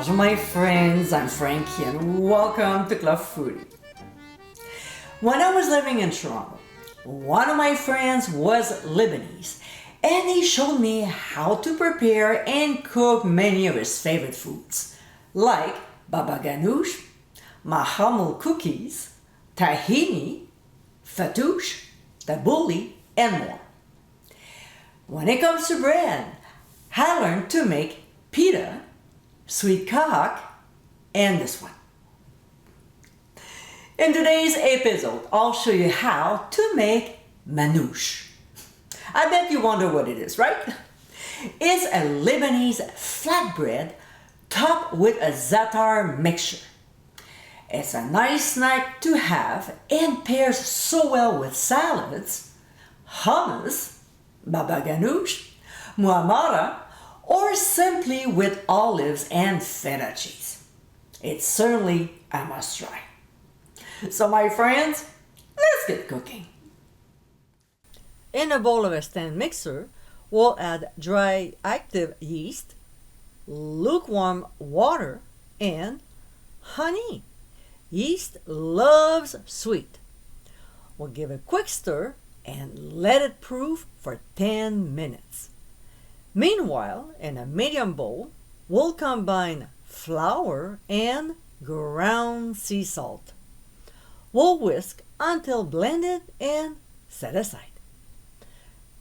Bonjour my friends, I'm Frankie and welcome to Club Foodie. When I was living in Toronto, one of my friends was Lebanese and he showed me how to prepare and cook many of his favorite foods like baba ganoush, mahamel cookies, tahini, fattoush, tabbouleh, and more. When it comes to bread, I learned to make pita, sweet kahak, and this one. In today's episode, I'll show you how to make manouche. I bet you wonder what it is, right? It's a Lebanese flatbread topped with a za'atar mixture. It's a nice snack to have and pairs so well with salads, hummus, baba ganoush, muhammara, or simply with olives and feta cheese. It's certainly a must try. So my friends, let's get cooking. In a bowl of a stand mixer, we'll add dry active yeast, lukewarm water, and honey. Yeast loves sweet. We'll give a quick stir and let it proof for 10 minutes. Meanwhile, in a medium bowl, we'll combine flour and ground sea salt. We'll whisk until blended and set aside.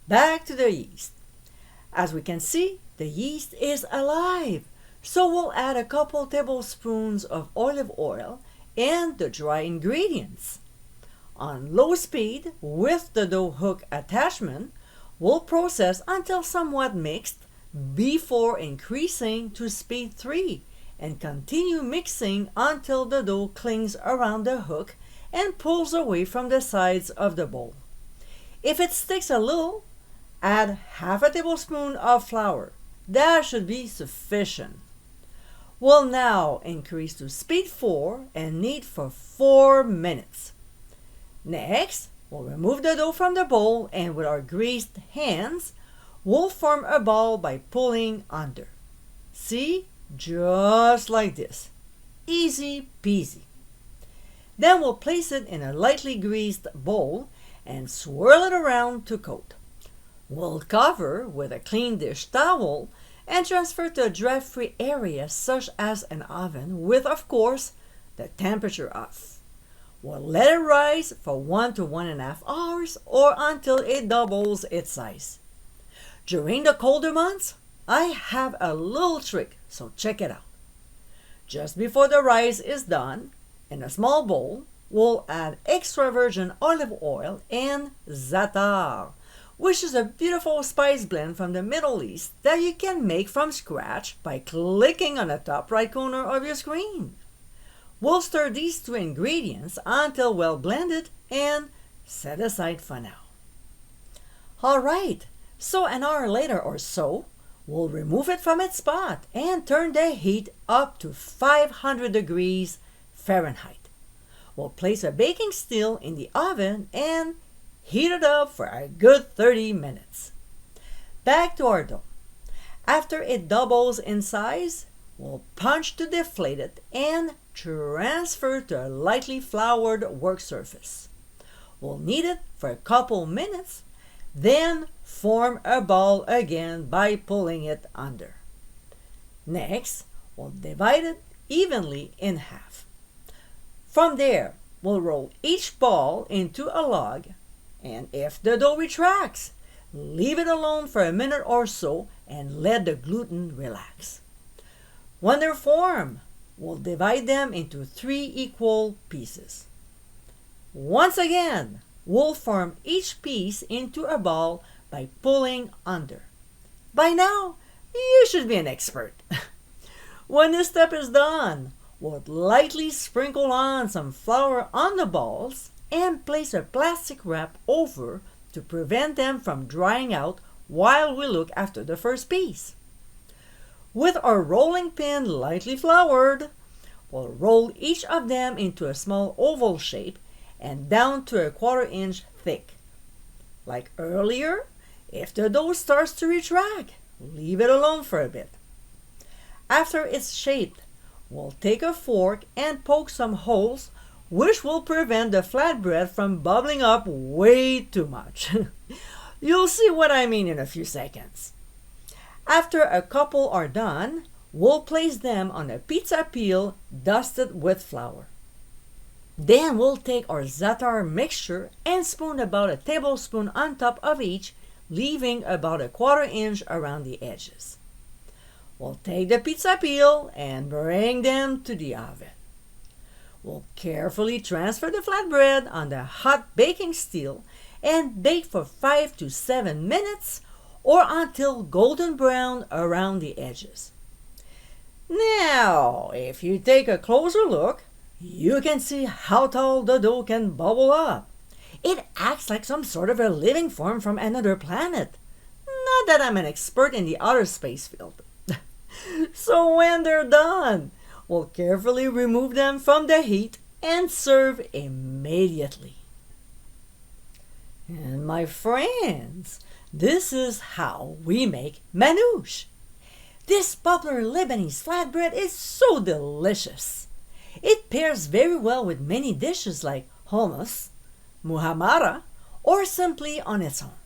Back to the yeast. As we can see, the yeast is alive, so we'll add a couple tablespoons of olive oil and the dry ingredients. On low speed, with the dough hook attachment, we'll process until somewhat mixed before increasing to speed 3 and continue mixing until the dough clings around the hook and pulls away from the sides of the bowl. If it sticks a little, add half a tablespoon of flour. That should be sufficient. We'll now increase to speed 4 and knead for 4 minutes. Next, we'll remove the dough from the bowl and with our greased hands, we'll form a ball by pulling under. See? Just like this. Easy peasy. Then we'll place it in a lightly greased bowl and swirl it around to coat. We'll cover with a clean dish towel and transfer to a draft-free area such as an oven with, of course, the temperature off. We'll let it rise for 1 to 1.5 hours or until it doubles its size. During the colder months, I have a little trick, so check it out. Just before the rice is done, in a small bowl, we'll add extra virgin olive oil and za'atar, which is a beautiful spice blend from the Middle East that you can make from scratch by clicking on the top right corner of your screen. We'll stir these two ingredients until well blended and set aside for now. Alright, so an hour later or so, we'll remove it from its spot and turn the heat up to 500 degrees Fahrenheit. We'll place a baking steel in the oven and heat it up for a good 30 minutes. Back to our dough. After it doubles in size, we'll punch to deflate it and transfer to a lightly floured work surface. We'll knead it for a couple minutes, then form a ball again by pulling it under. Next, we'll divide it evenly in half. From there, we'll roll each ball into a log, and if the dough retracts, leave it alone for a minute or so and let the gluten relax. When they're formed, we'll divide them into 3 equal pieces. Once again, we'll form each piece into a ball by pulling under. By now, you should be an expert. When this step is done, we'll lightly sprinkle on some flour on the balls and place a plastic wrap over to prevent them from drying out while we look after the first piece. With our rolling pin lightly floured, we'll roll each of them into a small oval shape and down to a 1/4 inch thick. Like earlier, if the dough starts to retract, leave it alone for a bit. After it's shaped We'll take a fork and poke some holes, which will prevent the flatbread from bubbling up way too much. You'll see what I mean in a few seconds. After a couple are done, we'll place them on a pizza peel dusted with flour. Then we'll take our za'atar mixture and spoon about a tablespoon on top of each, leaving about a 1/4 inch around the edges. We'll take the pizza peel and bring them to the oven. We'll carefully transfer the flatbread on the hot baking steel and bake for 5 to 7 minutes or until golden brown around the edges. Now, if you take a closer look, you can see how tall the dough can bubble up. It acts like some sort of a living form from another planet. Not that I'm an expert in the outer space field. So when they're done, we'll carefully remove them from the heat and serve immediately. And my friends, this is how we make manouche. This popular Lebanese flatbread is so delicious. It pairs very well with many dishes like hummus, muhammara, or simply on its own.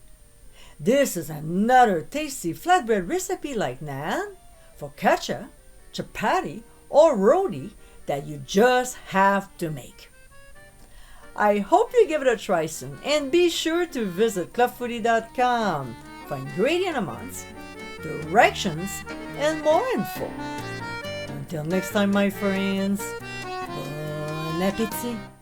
This is another tasty flatbread recipe like naan, focaccia, chapati, or roti that you just have to make. I hope you give it a try soon, and be sure to visit clubfoodie.com for ingredient amounts, directions, and more info. Until next time, my friends, bon appétit!